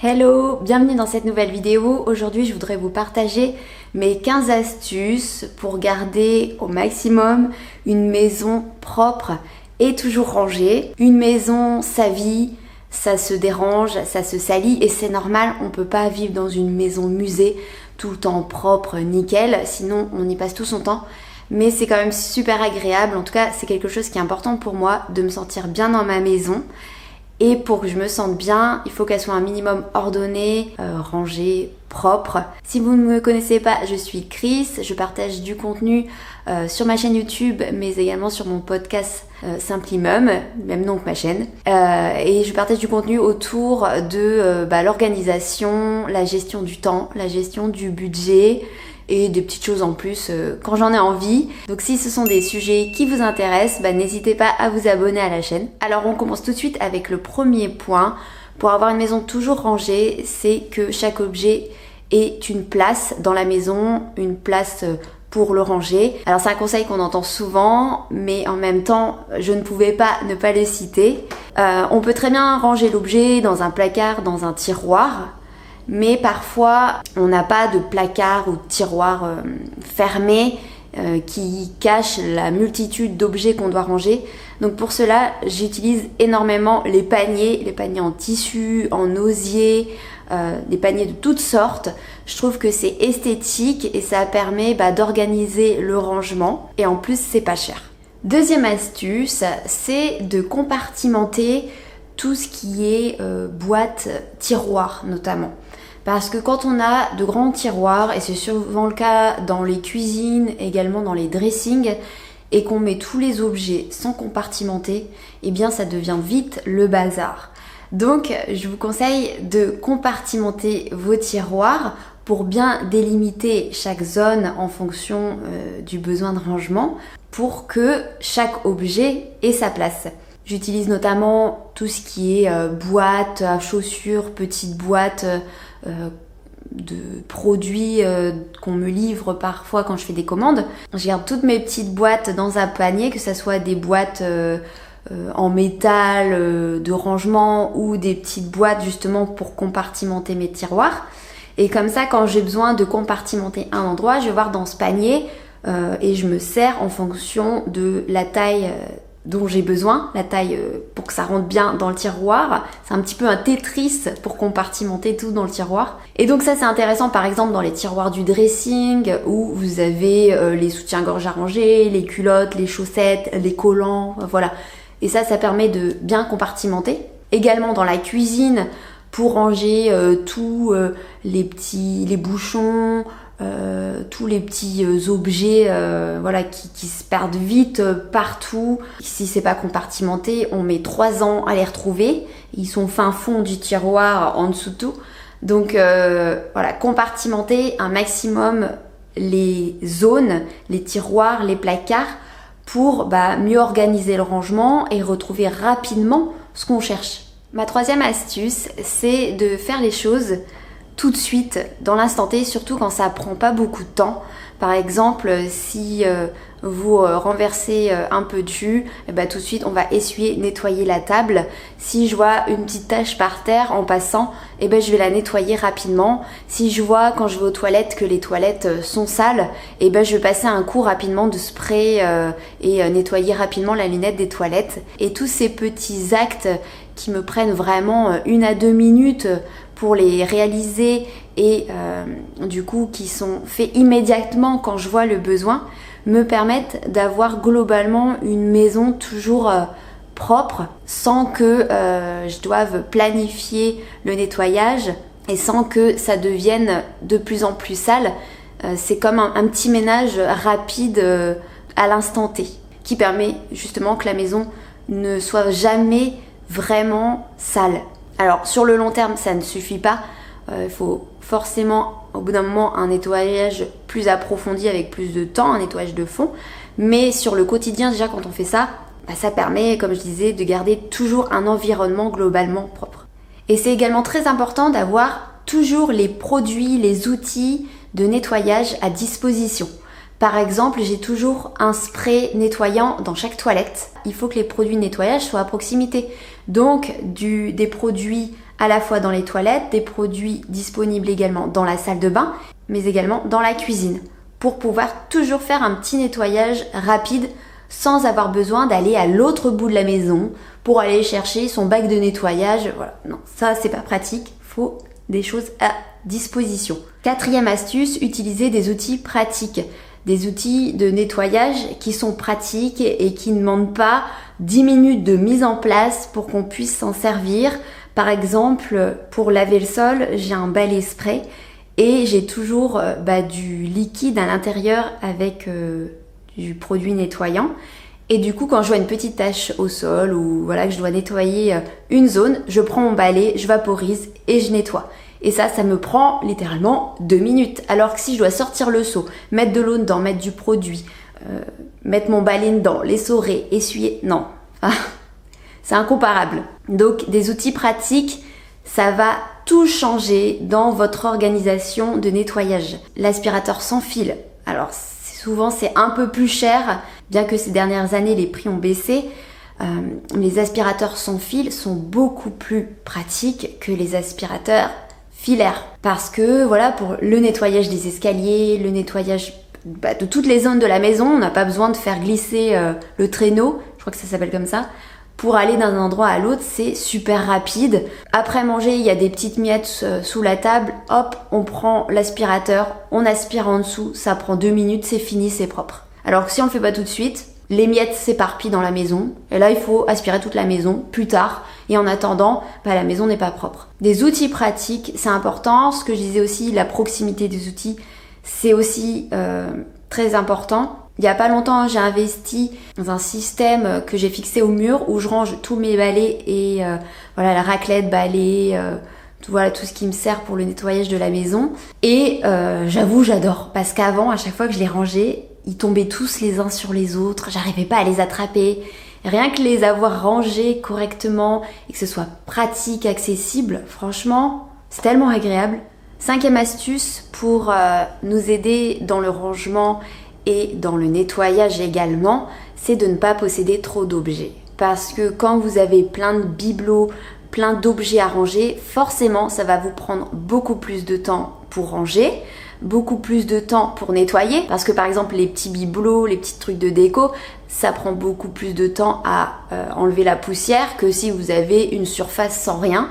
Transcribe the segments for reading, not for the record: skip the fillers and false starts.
Hello, bienvenue dans cette nouvelle vidéo. Aujourd'hui, je voudrais vous partager mes 15 astuces pour garder au maximum une maison propre et toujours rangée. Une maison, ça vit, ça se dérange, ça se salit et c'est normal, on peut pas vivre dans une maison musée tout le temps propre, nickel, sinon on y passe tout son temps. Mais c'est quand même super agréable, en tout cas c'est quelque chose qui est important pour moi, de me sentir bien dans ma maison. Et pour que je me sente bien, il faut qu'elle soit un minimum ordonnée, rangée, propre. Si vous ne me connaissez pas, je suis Chris, je partage du contenu sur ma chaîne YouTube, mais également sur mon podcast Simplimum, même nom que ma chaîne. Et je partage du contenu autour de l'organisation, la gestion du temps, la gestion du budget, et des petites choses en plus quand j'en ai envie. Donc si ce sont des sujets qui vous intéressent, n'hésitez pas à vous abonner à la chaîne. Alors on commence tout de suite avec le premier point. Pour avoir une maison toujours rangée, c'est que chaque objet ait une place dans la maison, une place pour le ranger. Alors c'est un conseil qu'on entend souvent, mais en même temps, je ne pouvais pas ne pas le citer. On peut très bien ranger l'objet dans un placard, dans un tiroir, mais parfois on n'a pas de placard ou de tiroir fermé qui cache la multitude d'objets qu'on doit ranger. Donc pour cela, j'utilise énormément les paniers en tissu, en osier, des paniers de toutes sortes. Je trouve que c'est esthétique et ça permet d'organiser le rangement et en plus c'est pas cher. Deuxième astuce, c'est de compartimenter tout ce qui est boîte, tiroir notamment. Parce que quand on a de grands tiroirs, et c'est souvent le cas dans les cuisines, également dans les dressings, et qu'on met tous les objets sans compartimenter, eh bien ça devient vite le bazar. Donc je vous conseille de compartimenter vos tiroirs pour bien délimiter chaque zone en fonction du besoin de rangement, pour que chaque objet ait sa place. J'utilise notamment tout ce qui est boîtes à chaussures, petites boîtes de produits qu'on me livre parfois quand je fais des commandes. Je garde toutes mes petites boîtes dans un panier, que ce soit des boîtes en métal de rangement ou des petites boîtes justement pour compartimenter mes tiroirs. Et comme ça, quand j'ai besoin de compartimenter un endroit, je vais voir dans ce panier et je me sers en fonction de la taille dont j'ai besoin, la taille pour que ça rentre bien dans le tiroir. C'est un petit peu un Tetris pour compartimenter tout dans le tiroir. Et donc ça c'est intéressant par exemple dans les tiroirs du dressing où vous avez les soutiens-gorge à ranger, les culottes, les chaussettes, les collants, voilà. Et ça permet de bien compartimenter. Également dans la cuisine pour ranger tous les bouchons, tous les petits objets qui se perdent vite partout. Si c'est pas compartimenté, on met 3 ans à les retrouver. Ils sont fin fond du tiroir, en dessous de tout. Donc compartimenter un maximum les zones, les tiroirs, les placards pour mieux organiser le rangement et retrouver rapidement ce qu'on cherche. Ma troisième astuce, c'est de faire les choses tout de suite, dans l'instant T, surtout quand ça prend pas beaucoup de temps. Par exemple, si vous renversez un peu de jus, tout de suite on va essuyer, nettoyer la table. Si je vois une petite tache par terre en passant, je vais la nettoyer rapidement. Si je vois quand je vais aux toilettes que les toilettes sont sales, je vais passer un coup rapidement de spray et nettoyer rapidement la lunette des toilettes. Et tous ces petits actes qui me prennent vraiment 1 à 2 minutes pour les réaliser et du coup qui sont faits immédiatement quand je vois le besoin, me permettent d'avoir globalement une maison toujours propre sans que je doive planifier le nettoyage et sans que ça devienne de plus en plus sale. C'est comme un petit ménage rapide à l'instant T qui permet justement que la maison ne soit jamais vraiment sale. Alors sur le long terme ça ne suffit pas, il faut forcément au bout d'un moment un nettoyage plus approfondi avec plus de temps, un nettoyage de fond, mais sur le quotidien déjà quand on fait ça, ça permet comme je disais de garder toujours un environnement globalement propre. Et c'est également très important d'avoir toujours les produits, les outils de nettoyage à disposition. Par exemple, j'ai toujours un spray nettoyant dans chaque toilette. Il faut que les produits de nettoyage soient à proximité. Donc, des produits à la fois dans les toilettes, des produits disponibles également dans la salle de bain, mais également dans la cuisine, pour pouvoir toujours faire un petit nettoyage rapide sans avoir besoin d'aller à l'autre bout de la maison pour aller chercher son bac de nettoyage. Voilà, non, ça c'est pas pratique, faut des choses à disposition. Quatrième astuce, utiliser des outils pratiques. Des outils de nettoyage qui sont pratiques et qui ne demandent pas 10 minutes de mise en place pour qu'on puisse s'en servir. Par exemple, pour laver le sol, j'ai un balai spray et j'ai toujours du liquide à l'intérieur avec du produit nettoyant. Et du coup, quand je vois une petite tache au sol ou voilà que je dois nettoyer une zone, je prends mon balai, je vaporise et je nettoie. Et ça me prend littéralement 2 minutes. Alors que si je dois sortir le seau, mettre de l'eau dedans, mettre du produit, mettre mon balai dedans, l'essorer, essuyer, non. C'est incomparable. Donc des outils pratiques, ça va tout changer dans votre organisation de nettoyage. L'aspirateur sans fil. Alors souvent c'est un peu plus cher, bien que ces dernières années les prix ont baissé. Les aspirateurs sans fil sont beaucoup plus pratiques que les aspirateurs filaires. Parce que voilà, pour le nettoyage des escaliers, le nettoyage de toutes les zones de la maison, on n'a pas besoin de faire glisser le traîneau, je crois que ça s'appelle comme ça, pour aller d'un endroit à l'autre, c'est super rapide. Après manger, il y a des petites miettes sous la table, hop, on prend l'aspirateur, on aspire en dessous, ça prend 2 minutes, c'est fini, c'est propre. Alors que si on le fait pas tout de suite, les miettes s'éparpillent dans la maison, et là il faut aspirer toute la maison plus tard, et en attendant, la maison n'est pas propre. Des outils pratiques, c'est important. Ce que je disais aussi, la proximité des outils, c'est aussi très important. Il n'y a pas longtemps, j'ai investi dans un système que j'ai fixé au mur où je range tous mes balais et la raclette, balai, tout ce qui me sert pour le nettoyage de la maison. Et j'avoue, j'adore, parce qu'avant, à chaque fois que je les rangeais, ils tombaient tous les uns sur les autres, j'arrivais pas à les attraper. Rien que les avoir rangés correctement et que ce soit pratique, accessible, franchement, c'est tellement agréable. 5e astuce pour nous aider dans le rangement et dans le nettoyage également, c'est de ne pas posséder trop d'objets. Parce que quand vous avez plein de bibelots, plein d'objets à ranger, forcément ça va vous prendre beaucoup plus de temps pour ranger, beaucoup plus de temps pour nettoyer, parce que par exemple les petits bibelots, les petits trucs de déco, ça prend beaucoup plus de temps à enlever la poussière que si vous avez une surface sans rien.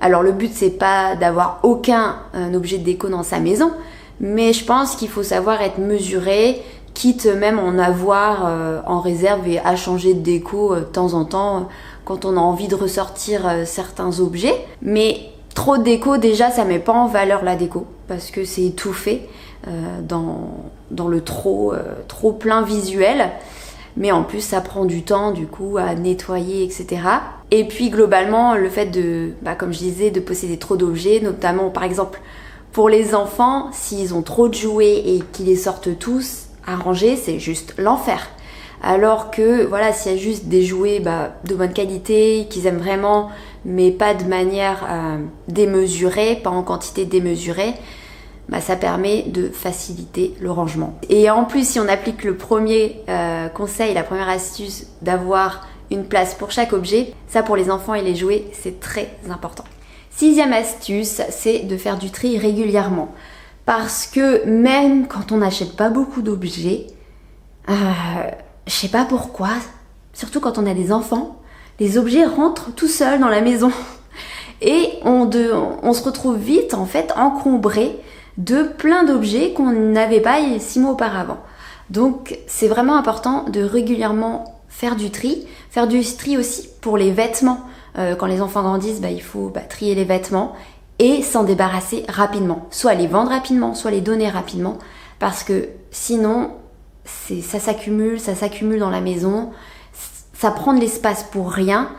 Alors le but c'est pas d'avoir aucun objet de déco dans sa maison, mais je pense qu'il faut savoir être mesuré, quitte même en avoir en réserve et à changer de déco de temps en temps quand on a envie de ressortir certains objets. Mais trop de déco, déjà ça met pas en valeur la déco parce que c'est étouffé dans le trop plein visuel. Mais en plus ça prend du temps du coup à nettoyer, etc. Et puis globalement le fait de, comme je disais, de posséder trop d'objets, notamment par exemple pour les enfants, s'ils ont trop de jouets et qu'ils les sortent tous à ranger, c'est juste l'enfer. Alors que voilà, s'il y a juste des jouets de bonne qualité, qu'ils aiment vraiment, mais pas de manière démesurée, pas en quantité démesurée, ça permet de faciliter le rangement. Et en plus, si on applique le premier conseil, la première astuce d'avoir une place pour chaque objet, ça pour les enfants et les jouets, c'est très important. 6e astuce, c'est de faire du tri régulièrement. Parce que même quand on n'achète pas beaucoup d'objets, je sais pas pourquoi, surtout quand on a des enfants, les objets rentrent tout seuls dans la maison. Et on se retrouve vite en fait encombré de plein d'objets qu'on n'avait pas 6 mois auparavant. Donc c'est vraiment important de régulièrement faire du tri aussi pour les vêtements. Quand les enfants grandissent, il faut trier les vêtements et s'en débarrasser rapidement. Soit les vendre rapidement, soit les donner rapidement, parce que sinon ça s'accumule dans la maison, ça prend de l'espace pour rien.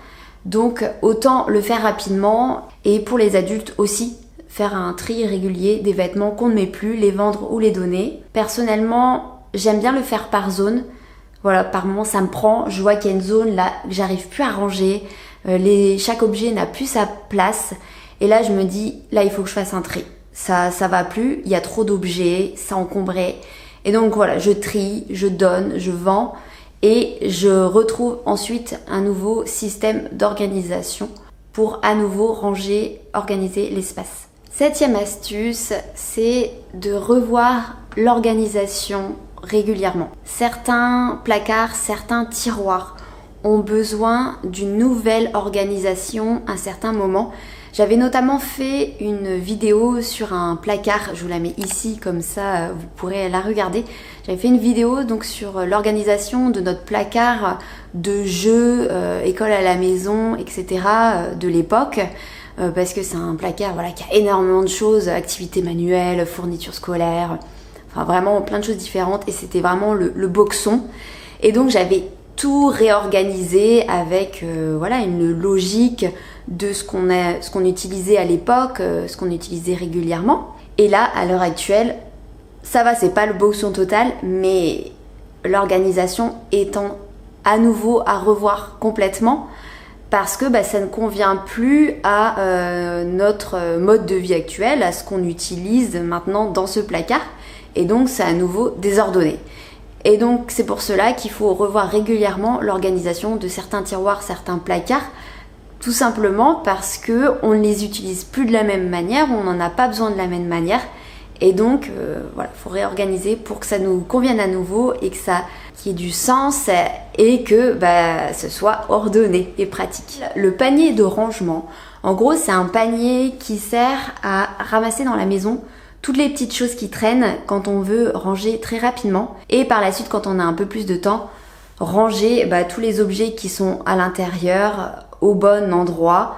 Donc autant le faire rapidement, et pour les adultes aussi, faire un tri régulier des vêtements qu'on ne met plus, les vendre ou les donner. Personnellement, j'aime bien le faire par zone. Voilà, par moment ça me prend, je vois qu'il y a une zone là que j'arrive plus à ranger, chaque objet n'a plus sa place, et là je me dis, là il faut que je fasse un tri. Ça va plus, il y a trop d'objets, ça encombrait. Et donc voilà, je trie, je donne, je vends, et je retrouve ensuite un nouveau système d'organisation pour à nouveau ranger, organiser l'espace. Septième astuce, c'est de revoir l'organisation régulièrement. Certains placards, certains tiroirs ont besoin d'une nouvelle organisation à un certain moment. J'avais notamment fait une vidéo sur un placard, je vous la mets ici comme ça vous pourrez la regarder. J'avais fait une vidéo donc sur l'organisation de notre placard de jeux, école à la maison, etc. De l'époque. Parce que c'est un placard qui a énormément de choses, activités manuelles, fournitures scolaires, enfin vraiment plein de choses différentes et c'était vraiment le boxon. Et donc j'avais tout réorganisé avec une logique de ce qu'on utilisait à l'époque, ce qu'on utilisait régulièrement. Et là, à l'heure actuelle, ça va, c'est pas le boxon total, mais l'organisation étant à nouveau à revoir complètement parce que ça ne convient plus à notre mode de vie actuel, à ce qu'on utilise maintenant dans ce placard. Et donc, c'est à nouveau désordonné. Et donc c'est pour cela qu'il faut revoir régulièrement l'organisation de certains tiroirs, certains placards, tout simplement parce qu'on ne les utilise plus de la même manière, on n'en a pas besoin de la même manière. Et donc faut réorganiser pour que ça nous convienne à nouveau et que ça qu'il y ait du sens et que ce soit ordonné et pratique. Le panier de rangement, en gros c'est un panier qui sert à ramasser dans la maison toutes les petites choses qui traînent quand on veut ranger très rapidement et par la suite quand on a un peu plus de temps, ranger tous les objets qui sont à l'intérieur au bon endroit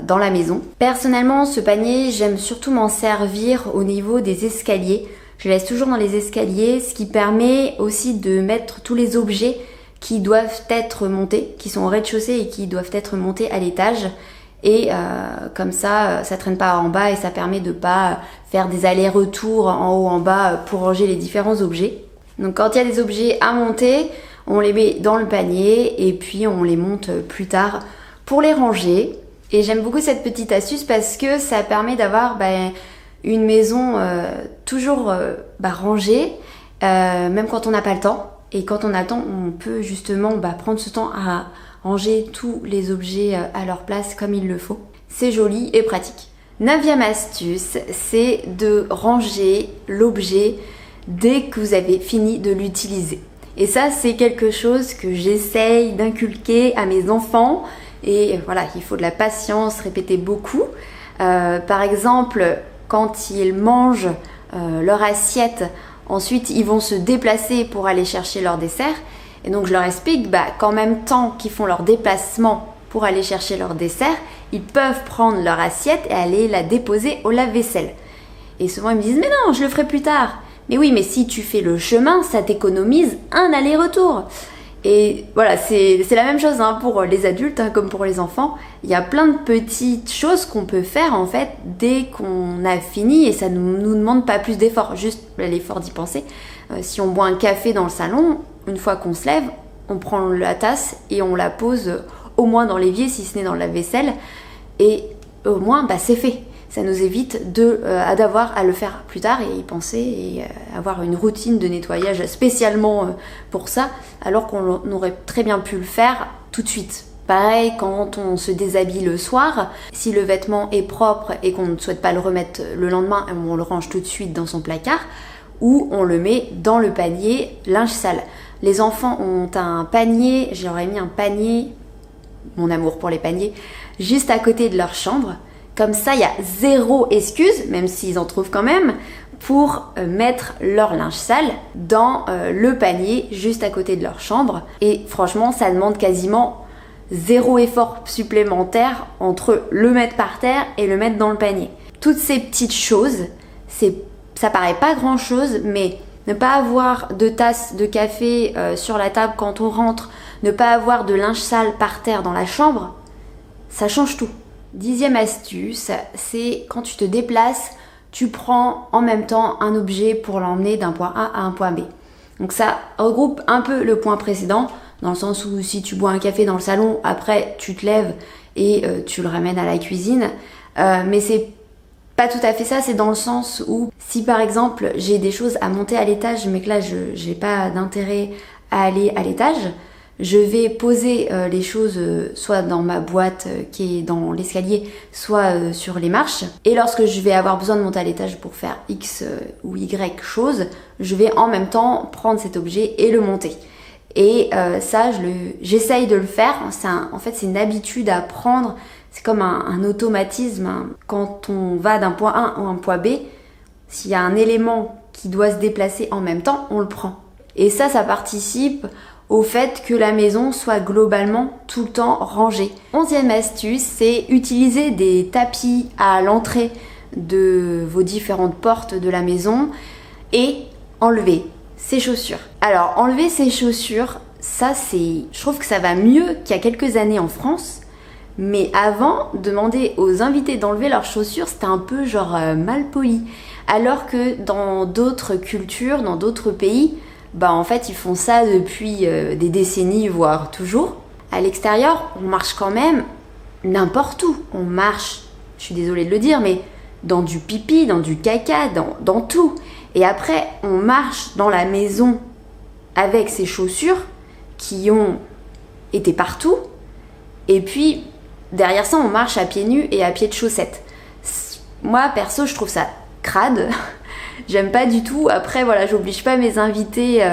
dans la maison. Personnellement, ce panier, j'aime surtout m'en servir au niveau des escaliers. Je le laisse toujours dans les escaliers, ce qui permet aussi de mettre tous les objets qui doivent être montés, qui sont au rez-de-chaussée et qui doivent être montés à l'étage. Et comme ça traîne pas en bas et ça permet de pas faire des allers-retours en haut en bas pour ranger les différents objets. Donc quand il y a des objets à monter, on les met dans le panier et puis on les monte plus tard pour les ranger. Et j'aime beaucoup cette petite astuce parce que ça permet d'avoir une maison toujours rangée, même quand on n'a pas le temps. Et quand on a le temps, on peut justement prendre ce temps à ranger tous les objets à leur place comme il le faut. C'est joli et pratique. Neuvième astuce, c'est de ranger l'objet dès que vous avez fini de l'utiliser. Et ça, c'est quelque chose que j'essaye d'inculquer à mes enfants. Et il faut de la patience, répéter beaucoup. Par exemple, quand ils mangent leur assiette, ensuite ils vont se déplacer pour aller chercher leur dessert. Et donc je leur explique qu'en même temps qu'ils font leur déplacement pour aller chercher leur dessert, ils peuvent prendre leur assiette et aller la déposer au lave-vaisselle. Et souvent ils me disent « Mais non, je le ferai plus tard !» Mais oui, mais si tu fais le chemin, ça t'économise un aller-retour. Et c'est la même chose pour les adultes comme pour les enfants. Il y a plein de petites choses qu'on peut faire en fait dès qu'on a fini et ça ne nous demande pas plus d'effort, juste l'effort d'y penser. Si on boit un café dans le salon, une fois qu'on se lève, on prend la tasse et on la pose au moins dans l'évier si ce n'est dans le lave-vaisselle et au moins c'est fait. Ça nous évite d'avoir à le faire plus tard et y penser et avoir une routine de nettoyage spécialement pour ça, alors qu'on aurait très bien pu le faire tout de suite. Pareil, quand on se déshabille le soir, si le vêtement est propre et qu'on ne souhaite pas le remettre le lendemain, on le range tout de suite dans son placard ou on le met dans le panier linge sale. Les enfants ont un panier, j'aurais mis un panier, mon amour pour les paniers, juste à côté de leur chambre. Comme ça, il y a zéro excuse, même s'ils en trouvent quand même, pour mettre leur linge sale dans le panier juste à côté de leur chambre. Et franchement, ça demande quasiment zéro effort supplémentaire entre le mettre par terre et le mettre dans le panier. Toutes ces petites choses, ça paraît pas grand chose, mais ne pas avoir de tasse de café sur la table quand on rentre, ne pas avoir de linge sale par terre dans la chambre, ça change tout. 10e astuce, c'est quand tu te déplaces, tu prends en même temps un objet pour l'emmener d'un point A à un point B. Donc ça regroupe un peu le point précédent, dans le sens où si tu bois un café dans le salon, après tu te lèves et tu le ramènes à la cuisine. Mais c'est pas tout à fait ça, c'est dans le sens où si par exemple j'ai des choses à monter à l'étage mais que là j'ai pas d'intérêt à aller à l'étage, Je vais poser les choses soit dans ma boîte qui est dans l'escalier, soit sur les marches. Et lorsque je vais avoir besoin de monter à l'étage pour faire X ou Y chose, je vais en même temps prendre cet objet et le monter. Et ça, j'essaye de le faire. En fait, c'est une habitude à prendre. C'est comme un automatisme. Hein. Quand on va d'un point A à un point B, s'il y a un élément qui doit se déplacer en même temps, on le prend. Et ça participe au fait que la maison soit globalement tout le temps rangée. 11e astuce, c'est utiliser des tapis à l'entrée de vos différentes portes de la maison et enlever ses chaussures. Alors, enlever ses chaussures, je trouve que ça va mieux qu'il y a quelques années en France. Mais avant, demander aux invités d'enlever leurs chaussures, c'était un peu mal poli. Alors que dans d'autres cultures, dans d'autres pays, en fait, ils font ça depuis des décennies, voire toujours. À l'extérieur, on marche quand même n'importe où. On marche, je suis désolée de le dire, mais dans du pipi, dans du caca, dans tout. Et après, on marche dans la maison avec ses chaussures qui ont été partout. Et puis, derrière ça, on marche à pieds nus et à pieds de chaussettes. Moi, perso, je trouve ça crade. J'aime pas du tout. Après, voilà, j'oblige pas mes invités,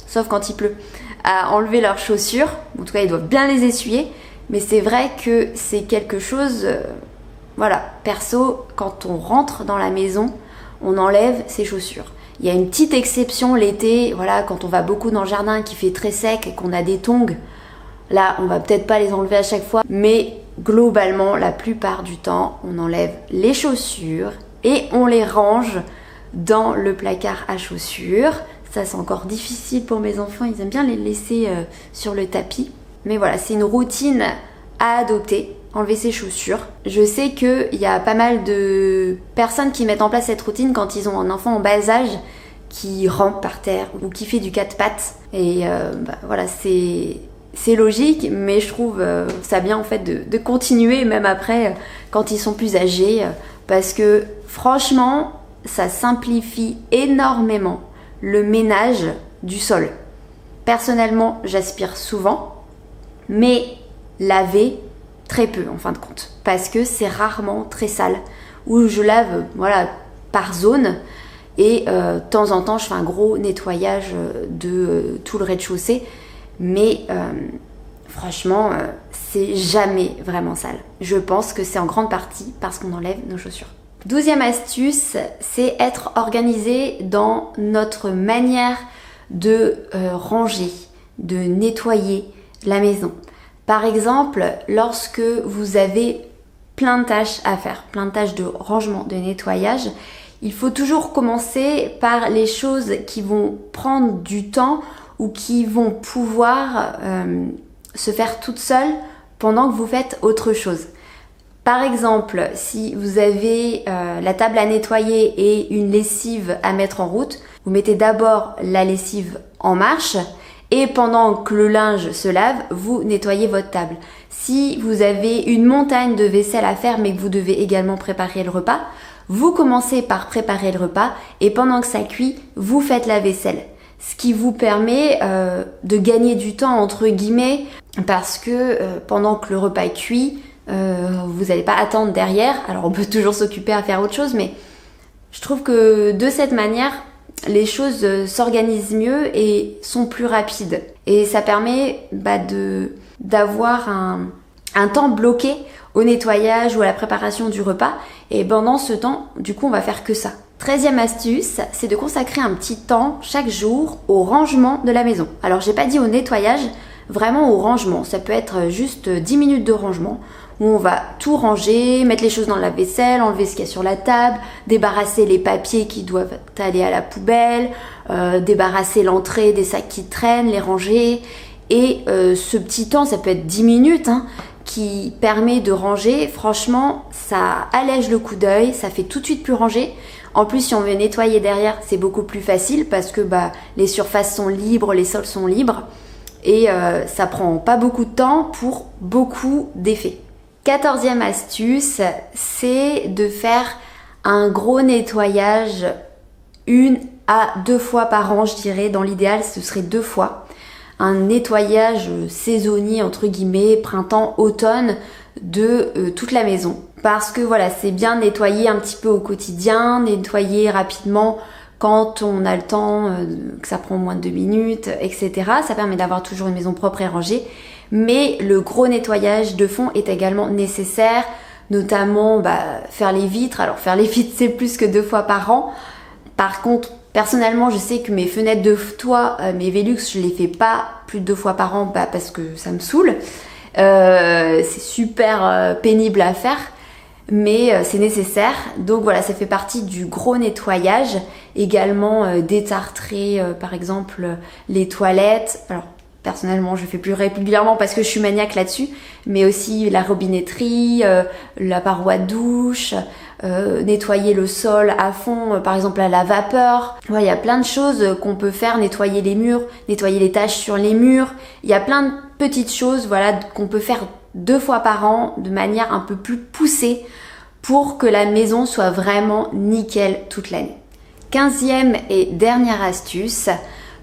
sauf quand il pleut, à enlever leurs chaussures. En tout cas, ils doivent bien les essuyer. Mais c'est vrai que c'est quelque chose... perso, quand on rentre dans la maison, on enlève ses chaussures. Il y a une petite exception l'été, quand on va beaucoup dans le jardin, qu'il fait très sec et qu'on a des tongs. Là, on va peut-être pas les enlever à chaque fois. Mais globalement, la plupart du temps, on enlève les chaussures et on les range dans le placard à chaussures. Ça, c'est encore difficile pour mes enfants, ils aiment bien les laisser sur le tapis. Mais voilà, c'est une routine à adopter, enlever ses chaussures. Je sais qu'il y a pas mal de personnes qui mettent en place cette routine quand ils ont un enfant en bas âge qui rampe par terre ou qui fait du quatre pattes. Et c'est logique, mais je trouve ça bien en fait de continuer même après quand ils sont plus âgés parce que franchement, ça simplifie énormément le ménage du sol. Personnellement, j'aspire souvent, mais laver très peu en fin de compte, parce que c'est rarement très sale, où je lave par zone et de temps en temps je fais un gros nettoyage de tout le rez-de-chaussée, mais franchement c'est jamais vraiment sale. Je pense que c'est en grande partie parce qu'on enlève nos chaussures. 12e astuce, c'est être organisé dans notre manière de ranger, de nettoyer la maison. Par exemple, lorsque vous avez plein de tâches à faire, plein de tâches de rangement, de nettoyage, il faut toujours commencer par les choses qui vont prendre du temps ou qui vont pouvoir se faire toutes seules pendant que vous faites autre chose. Par exemple, si vous avez la table à nettoyer et une lessive à mettre en route, vous mettez d'abord la lessive en marche et pendant que le linge se lave, vous nettoyez votre table. Si vous avez une montagne de vaisselle à faire mais que vous devez également préparer le repas, vous commencez par préparer le repas et pendant que ça cuit, vous faites la vaisselle. Ce qui vous permet de gagner du temps entre guillemets parce que pendant que le repas est cuit, vous n'allez pas attendre derrière. Alors on peut toujours s'occuper à faire autre chose, mais je trouve que de cette manière, les choses s'organisent mieux et sont plus rapides. Et ça permet d'avoir un temps bloqué au nettoyage ou à la préparation du repas. Et pendant ce temps, du coup, on va faire que ça. 13e astuce, c'est de consacrer un petit temps chaque jour au rangement de la maison. Alors, j'ai pas dit au nettoyage, vraiment au rangement. Ça peut être juste 10 minutes de rangement où on va tout ranger, mettre les choses dans la vaisselle, enlever ce qu'il y a sur la table, débarrasser les papiers qui doivent aller à la poubelle, débarrasser l'entrée des sacs qui traînent, les ranger. Et ce petit temps, ça peut être 10 minutes, qui permet de ranger. Franchement, ça allège le coup d'œil, ça fait tout de suite plus rangé. En plus, si on veut nettoyer derrière, c'est beaucoup plus facile parce que les surfaces sont libres, les sols sont libres. Et ça prend pas beaucoup de temps pour beaucoup d'effets. 14e astuce, c'est de faire un gros nettoyage 1 à 2 fois par an, je dirais. Dans l'idéal, ce serait 2 fois. un nettoyage saisonnier entre guillemets, printemps, automne de toute la maison. Parce que voilà, c'est bien nettoyer un petit peu au quotidien, nettoyer rapidement quand on a le temps, que ça prend moins de 2 minutes, etc. Ça permet d'avoir toujours une maison propre et rangée. Mais le gros nettoyage de fond est également nécessaire, notamment faire les vitres. Alors faire les vitres c'est plus que 2 fois par an. Par contre, personnellement je sais que mes fenêtres de toit, mes Velux, je les fais pas plus de 2 fois par an parce que ça me saoule. C'est super pénible à faire. Mais c'est nécessaire, donc voilà, ça fait partie du gros nettoyage. Également détartrer par exemple les toilettes. Alors personnellement je fais plus régulièrement parce que je suis maniaque là-dessus, mais aussi la robinetterie, la paroi de douche, nettoyer le sol à fond, par exemple à la vapeur. Ouais, il y a plein de choses qu'on peut faire, nettoyer les murs, nettoyer les taches sur les murs. Il y a plein de petites choses voilà, qu'on peut faire 2 fois par an de manière un peu plus poussée pour que la maison soit vraiment nickel toute l'année. 15e et dernière astuce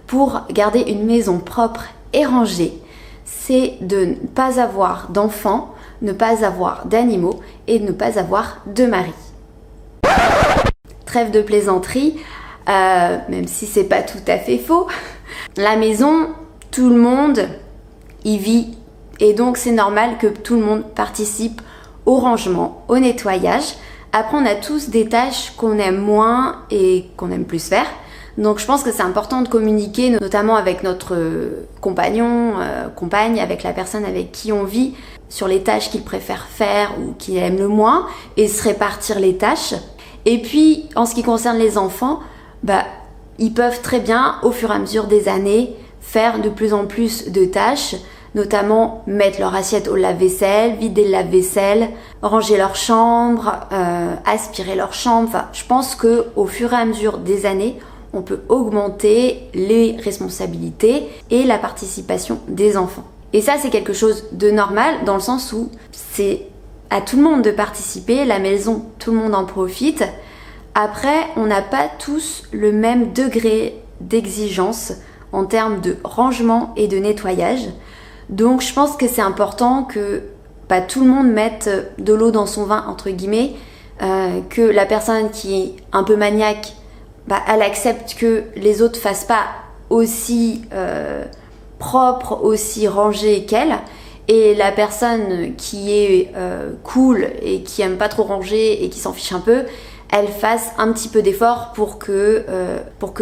pour garder une maison propre et rangée, c'est de ne pas avoir d'enfants, ne pas avoir d'animaux et de ne pas avoir de mari. Trêve de plaisanterie, même si c'est pas tout à fait faux. La maison, tout le monde y vit et donc c'est normal que tout le monde participe au rangement, au nettoyage. Après, on a tous des tâches qu'on aime moins et qu'on aime plus faire. Donc je pense que c'est important de communiquer, notamment avec notre compagnon, compagne, avec la personne avec qui on vit, sur les tâches qu'il préfère faire ou qu'il aime le moins, et se répartir les tâches. Et puis, en ce qui concerne les enfants, ils peuvent très bien, au fur et à mesure des années, faire de plus en plus de tâches, notamment mettre leur assiette au lave-vaisselle, vider le lave-vaisselle, ranger leur chambre, aspirer leur chambre. Enfin, je pense qu'au fur et à mesure des années, on peut augmenter les responsabilités et la participation des enfants. Et ça, c'est quelque chose de normal dans le sens où c'est à tout le monde de participer, la maison, tout le monde en profite. Après, on n'a pas tous le même degré d'exigence en termes de rangement et de nettoyage. Donc je pense que c'est important que tout le monde mette de l'eau dans son vin, entre guillemets, que la personne qui est un peu maniaque, elle accepte que les autres fassent pas aussi propre, aussi rangé qu'elle, et la personne qui est cool et qui aime pas trop ranger et qui s'en fiche un peu, elle fasse un petit peu d'effort pour que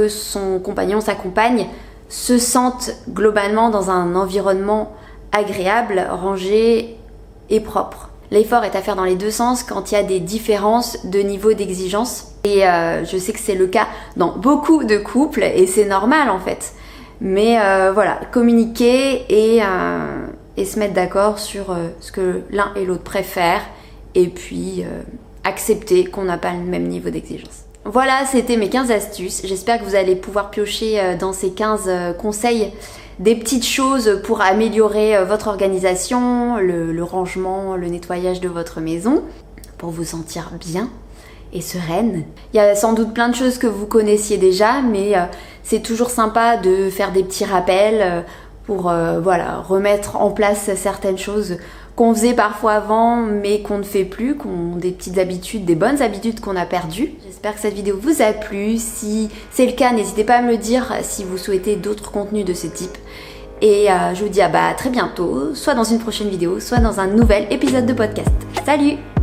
son compagnon, sa compagne, se sentent globalement dans un environnement agréable, rangé et propre. L'effort est à faire dans les 2 sens quand il y a des différences de niveau d'exigence. Et je sais que c'est le cas dans beaucoup de couples et c'est normal en fait. Mais voilà, communiquer et se mettre d'accord sur ce que l'un et l'autre préfèrent et puis accepter qu'on n'a pas le même niveau d'exigence. Voilà, c'était mes 15 astuces. J'espère que vous allez pouvoir piocher dans ces 15 conseils des petites choses pour améliorer votre organisation, le rangement, le nettoyage de votre maison, pour vous sentir bien et sereine. Il y a sans doute plein de choses que vous connaissiez déjà, mais c'est toujours sympa de faire des petits rappels pour remettre en place certaines choses qu'on faisait parfois avant mais qu'on ne fait plus, des petites habitudes, des bonnes habitudes qu'on a perdues. J'espère que cette vidéo vous a plu. Si c'est le cas, n'hésitez pas à me le dire si vous souhaitez d'autres contenus de ce type. Et je vous dis à très bientôt, soit dans une prochaine vidéo, soit dans un nouvel épisode de podcast. Salut!